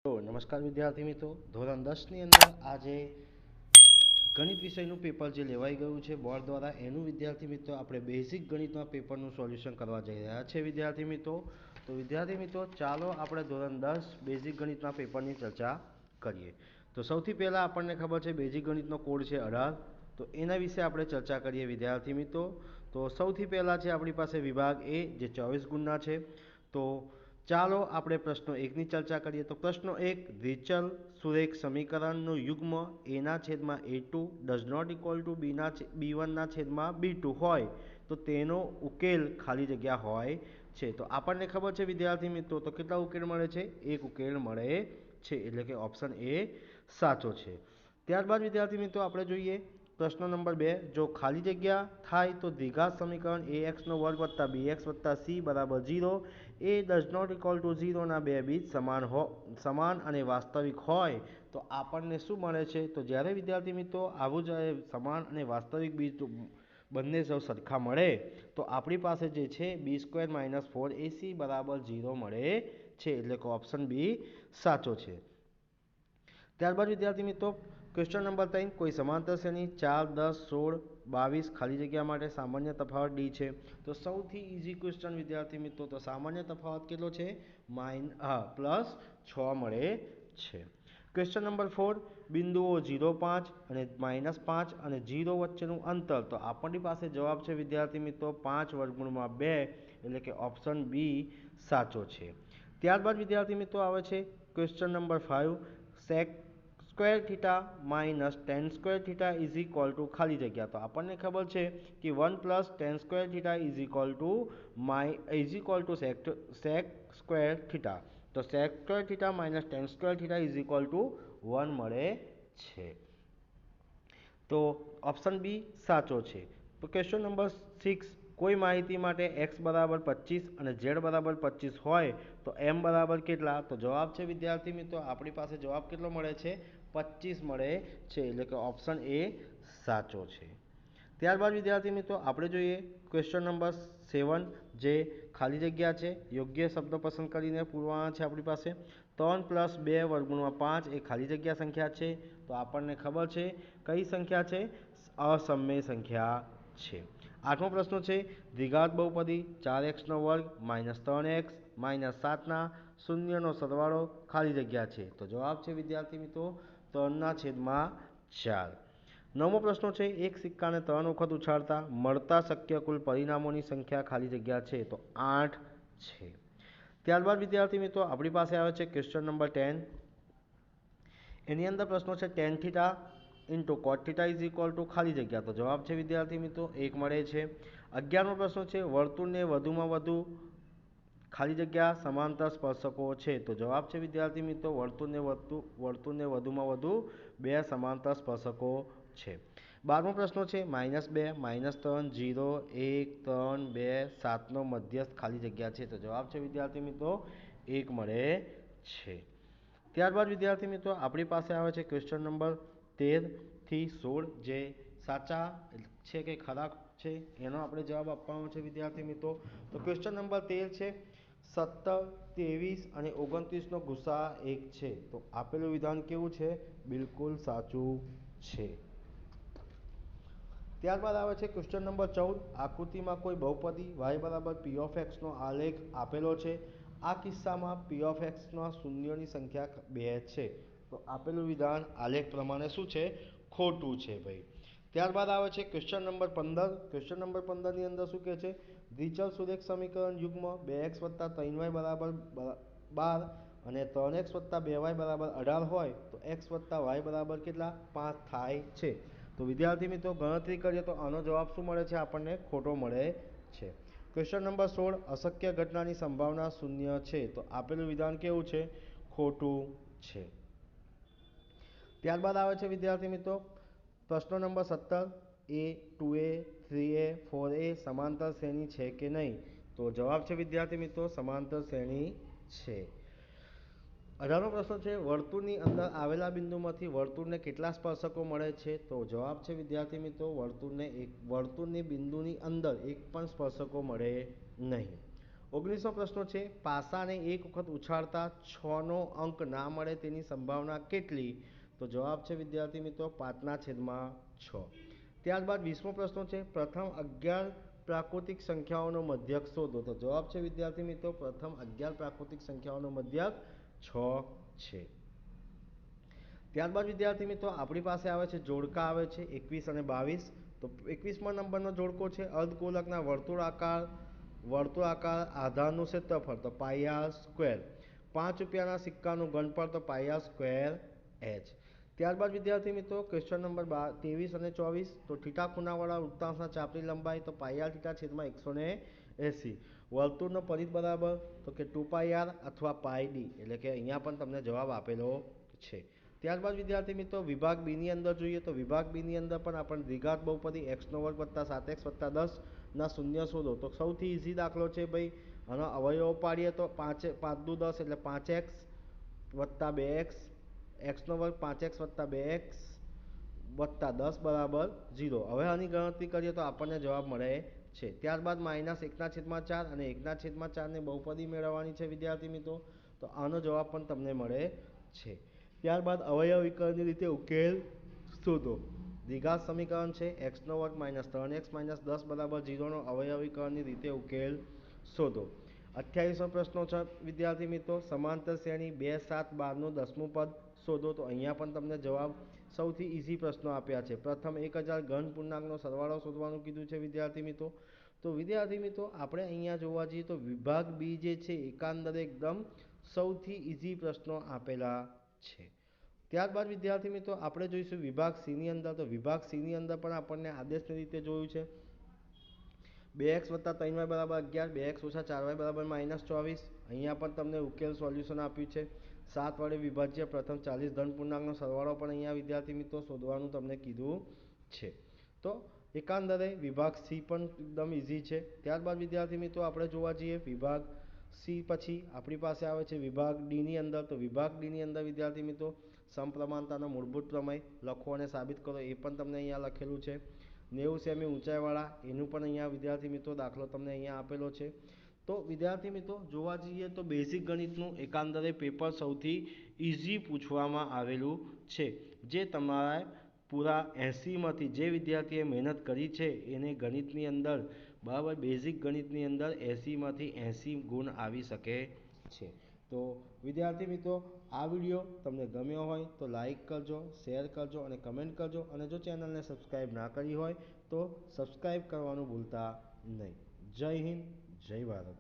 તો નમસ્કાર વિદ્યાર્થી મિત્રો, ધોરણ 10ની અંદર આજે ગણિત વિષયનું પેપર જે લેવાઈ ગયું છે બોર્ડ દ્વારા, એનું વિદ્યાર્થી મિત્રો આપણે બેઝિક ગણિતના પેપરનું સોલ્યુશન કરવા જઈ રહ્યા છે વિદ્યાર્થી મિત્રો. તો વિદ્યાર્થી મિત્રો, ચાલો આપણે ધોરણ 10 બેઝિક ગણિતના પેપરની ચર્ચા કરીએ. તો સૌથી પહેલાં આપણને ખબર છે બેઝિક ગણિતનો કોડ છે 18. તો એના વિશે આપણે ચર્ચા કરીએ વિદ્યાર્થી મિત્રો. તો સૌથી પહેલાં છે આપણી પાસે વિભાગ એ, જે 24 ગુણના છે. તો ચાલો આપણે પ્રશ્નો 1ની ચર્ચા કરીએ. તો પ્રશ્નો 1, દ્વિચલ સુરેખ સમીકરણનું યુગ્મ એના છેદમાં a2 does not equal to b1ના છેદમાં b2 હોય તો તેનો ઉકેલ ખાલી જગ્યા હોય છે. તો આપણને ખબર છે વિદ્યાર્થી મિત્રો, તો કેટલા ઉકેલ મળે છે? એક ઉકેલ મળે છે, એટલે કે ઓપ્શન એ સાચો છે. ત્યારબાદ વિદ્યાર્થી મિત્રો આપણે જોઈએ પ્રશ્ન નંબર 2, જો ખાલી જગ્યા થાય તો દ્વિઘાત સમીકરણ ax નો વર્ગ વત્તા bx વત્તા c બરાબર 0, A does not equal two 0ના બે બીજ સમાન અને વાસ્તવિક હોય તો આપણને શું મળે છે? તો જ્યારે વિદ્યાર્થી મિત્રો આવું જ્યારે સમાન અને વાસ્તવિક બીજ બંને જો સરખા મળે તો આપણી પાસે જે છે b² - 4ac બરાબર 0 મળે છે, એટલે કે ઓપ્શન બી સાચો છે. ત્યારબાદ વિદ્યાર્થી મિત્રો ક્વેશ્ચન નંબર 3, કોઈ સમાંતર શ્રેણી 4, 10, 16, 22 ખાલી જગ્યા માટે સામાન્ય તફાવત ડી છે. તો સૌથી ઇઝી ક્વેશ્ચન વિદ્યાર્થી મિત્રો, તો સામાન્ય તફાવત કેટલો છે? +6 મળે છે. ક્વેશ્ચન નંબર 4, બિંદુઓ 0, 5 અને -5 અને 0 વચ્ચેનું અંતર. તો આપણી પાસે જવાબ છે વિદ્યાર્થી મિત્રો 5√2, એટલે કે ઓપ્શન બી સાચો છે. ત્યારબાદ વિદ્યાર્થી મિત્રો આવે છે question number 5, sec square theta minus tan square theta is equal to ખાલી જગ્યા. તો આપણને ખબર છે કે 1 + tan square theta is equal to sec square theta. તો sec square theta minus tan square theta is equal to 1 મળે છે. તો ઓપ્શન બી સાચો છે. તો ક્વેશ્ચન નંબર 6, કોઈ માહિતી માટે x બરાબર 25 અને z બરાબર 25 હોય તો m બરાબર કેટલા? તો જવાબ છે વિદ્યાર્થી મિત્રો આપણી પાસે જવાબ કેટલો મળે છે? 25 મળે છે, એટલે કે ઓપ્શન એ સાચો છે. ત્યારબાદ વિદ્યાર્થી મિત્રો આપણે જોઈએ ક્વેશ્ચન નંબર 7, જે ખાલી જગ્યા છે, યોગ્ય શબ્દ પસંદ કરીને પૂરવાના છે આપણી પાસે. 3 + 2 √ 5 એ ખાલી જગ્યા સંખ્યા છે. તો આપણને ખબર છે કઈ સંખ્યા છે? અસમય સંખ્યા છે. 8મો પ્રશ્ન છે, દ્વિઘાત બહુપદી 4x² - 3x - 7ના શૂન્યનો સરવાળો ખાલી જગ્યા છે. તો જવાબ છે વિદ્યાર્થી મિત્રો 3/4. 9મો પ્રશ્ન છે, એક સિક્કાને 3 વખત ઉછાળતા મળતા શક્ય કુલ પરિણામોની સંખ્યા ખાલી જગ્યા છે. તો 8 છે. ત્યારબાદ વિદ્યાર્થી મિત્રો આપણી પાસે આવે છે ક્વેશ્ચન નંબર 10. એની અંદર પ્રશ્નો છે tan θ * cot θ is equal to ખાલી જગ્યા. તો જવાબ છે વિદ્યાર્થી મિત્રો 1 મળે છે. 11મો પ્રશ્ન છે, વર્તુળને વધુમાં વધુ ખાલી જગ્યા સમાંતર સ્પર્શકો છે. તો જવાબ છે વિદ્યાર્થી મિત્રો વર્તુળને વધુમાં વધુ 2 સમાંતર સ્પર્શકો છે. 12મો પ્રશ્ન છે, -2, -3, 0, 1, 3, 2, 7નો મધ્યસ્થ ખાલી જગ્યા છે. તો જવાબ છે વિદ્યાર્થી મિત્રો 1 મળે છે. ત્યારબાદ વિદ્યાર્થી મિત્રો આપણી પાસે આવે છે ક્વેશ્ચન નંબર 13 થી 16, જે સાચા છે કે ખરા છે એનો આપણે જવાબ આપવાનો છે વિદ્યાર્થી મિત્રો. તો ક્વેશ્ચન નંબર 13 છે, 17, 23 અને 29નો ગુસા 1 છે. તો આપેલું વિધાન કેવું છે? બિલકુલ સાચું છે. ત્યારબાદ આવે છે ક્વેશ્ચન નંબર 14, આકૃતિમાં કોઈ બહુપદી y p નો આલેખ આપેલો છે. આ કિસ્સામાં p શૂન્યોની સંખ્યા 2 છે. તો આપેલું વિધાન આલેખ પ્રમાણે શું છે? ખોટું છે ભાઈ. ત્યારબાદ આવે છે ક્વેશ્ચન નંબર 15. ક્વેશ્ચન નંબર 15 ની અંદર શું કહે છે? દ્વિચલ સુરેખ સમીકરણ યુગ્મ 2x + 3y = 12 અને 3x + 2y = 18 હોય તો x + y બરાબર કેટલા? 5 થાય છે. તો વિદ્યાર્થી મિત્રો ગણતરી કરીએ તો આનો જવાબ શું મળે છે? આપણને ખોટો મળે છે. ક્વેશ્ચન નંબર 16, અશક્ય ઘટનાની સંભાવના 0 છે. તો આપેલું વિધાન કેવું છે? ખોટું છે. ત્યારબાદ આવે છે વિદ્યાર્થી મિત્રો પ્રશ્ન number 17, a 2a 3a 4a સમાંતર શ્રેણી છે કે નહીં? તો જવાબ છે વિદ્યાર્થી મિત્રો સમાંતર શ્રેણી છે. 18મો પ્રશ્ન છે, વર્તુળની અંદર આવેલા બિંદુમાંથી વર્તુળને કેટલા સ્પર્શકો મળે છે? તો જવાબ છે વિદ્યાર્થી મિત્રો વર્તુળની બિંદુની અંદર એક પણ સ્પર્શકો મળે નહીં. 19મો પ્રશ્ન છે, પાસાને એક વખત ઉછાળતા 6નો અંક ના મળે તેની સંભાવના કેટલી? તો જવાબ છે વિદ્યાર્થી મિત્રો 5/6. ત્યારબાદ 20મો પ્રશ્ન છે, પ્રથમ 11 પ્રાકૃતિક સંખ્યાઓનો મધ્યક શોધો. તો જવાબ છે વિદ્યાર્થી મિત્રો પ્રથમ 11 પ્રાકૃતિક સંખ્યાઓનો મધ્યક 6 છે. ત્યારબાદ વિદ્યાર્થી મિત્રો આપણી પાસે આવે છે જોડકા આવે છે 21 અને 22. તો 21મા નંબરનો જોડકો છે, અર્ધગોલકના વર્તુળાકાર આધારનું ક્ષેત્રફળ તો પાઈ સ્ક્વેર. 5 રૂપિયાના સિક્કાનું ઘનફળ તો પાઈ સ્ક્વેર h. ત્યારબાદ વિદ્યાર્થી મિત્રો ક્વેશ્ચન નંબર 23 અને 24. તો થીટા ખૂણાવાળા વૃત્તાંશના ચાપની લંબાઈ તો પાઈ થીટા છેદમાં 180. વર્તુળનો પરિઘ બરાબર તો કે 2πr અથવા પાઈ ડી, એટલે કે અહીંયા પણ તમને જવાબ આપેલો છે. ત્યારબાદ વિદ્યાર્થી મિત્રો વિભાગ બી ની અંદર જોઈએ તો વિભાગ બી ની અંદર પણ આપણે દ્વિઘાત બહુપદી x² + 7x + 10 ના શૂન્ય શોધો. તો સૌથી ઈઝી દાખલો છે ભાઈ, આનો અવયવો પાડીએ તો 5 દુ 10 એટલે 5x + 2x, x² 5x + 2x + 10 બરાબર 0. હવે આની ગણતરી કરીએ તો આપણને જવાબ મળે છે. ત્યારબાદ -1/4 અને 1/4 ને બહુપદી મેળવવાની છે વિદ્યાર્થી મિત્રો, તો આનો જવાબ પણ તમને મળે છે. ત્યારબાદ અવયવ વિકલનની રીતે ઉકેલ શોધો. દ્વિઘાત સમીકરણ છે x² - 3x - 10 બરાબર 0નો અવયવ વિકલનની રીતે ઉકેલ શોધો. 28મો પ્રશ્ન છે વિદ્યાર્થી મિત્રો, સમાંતર શ્રેણી 2, 7, 12નું 10મું પદ શોધો. તો અહીંયા પણ તમને જવાબ સૌથી ઈઝી પ્રશ્નો આપ્યા છે. પ્રથમ 1000 ઘન પૂર્ણાંકનો સરવાળો શોધવાનું કીધું છે વિદ્યાર્થી મિત્રો. તો વિદ્યાર્થી મિત્રો આપણે અહીંયા જોવા જઈએ તો વિભાગ બી જે છે એકાંદરે એકદમ સૌથી ઈઝી પ્રશ્નો આપેલા છે. ત્યારબાદ વિદ્યાર્થી મિત્રો આપણે જોઈશું વિભાગ સી ની અંદર. તો વિભાગ સી ની અંદર પણ આપણને આદેશની રીતે જોયું છે 2x + 3y = 11, 2x - 4y = -24. અહીંયા પણ તમને ઉકેલ સોલ્યુશન આપ્યું છે. 7 વડે વિભાજ્ય પ્રથમ 40 ધન પૂર્ણાંકનો સરવાળો પણ અહીંયા વિદ્યાર્થી મિત્રો શોધવાનું તમને કીધું છે. તો એકાંદરે વિભાગ સી પણ એકદમ ઈઝી છે. ત્યારબાદ વિદ્યાર્થી મિત્રો આપણે જોવા જઈએ વિભાગ સી પછી આપણી પાસે આવે છે વિભાગ ડી ની અંદર. તો વિભાગ ડી ની અંદર વિદ્યાર્થી મિત્રો સમપ્રમાણતાનો મૂળભૂત પ્રમેય લખો અને સાબિત કરો, એ પણ તમને અહીંયા લખેલું છે. 90 સેમી ઊંચાઈવાળા એનું પણ અહીંયા વિદ્યાર્થી મિત્રો દાખલો તમને અહીંયા આપેલો છે. તો વિદ્યાર્થી મિત્રો જોવા જઈએ તો બેઝિક ગણિતનું એકાંદરે પેપર સૌથી ઈઝી પૂછવામાં આવેલું છે. જે તમારા પૂરા 80માંથી જે વિદ્યાર્થીએ મહેનત કરી છે એને ગણિતની અંદર બરાબર બેઝિક ગણિતની અંદર 80માંથી 80 ગુણ આવી શકે છે. તો વિદ્યાર્થી મિત્રો આ વિડીયો તમને ગમ્યો હોય તો લાઈક કરજો, શેર કરજો અને કમેન્ટ કરજો. અને જો ચેનલને સબસ્ક્રાઈબ ના કરી હોય તો સબસ્ક્રાઈબ કરવાનું ભૂલતા નહીં. જય હિન્દ, જય ભારત.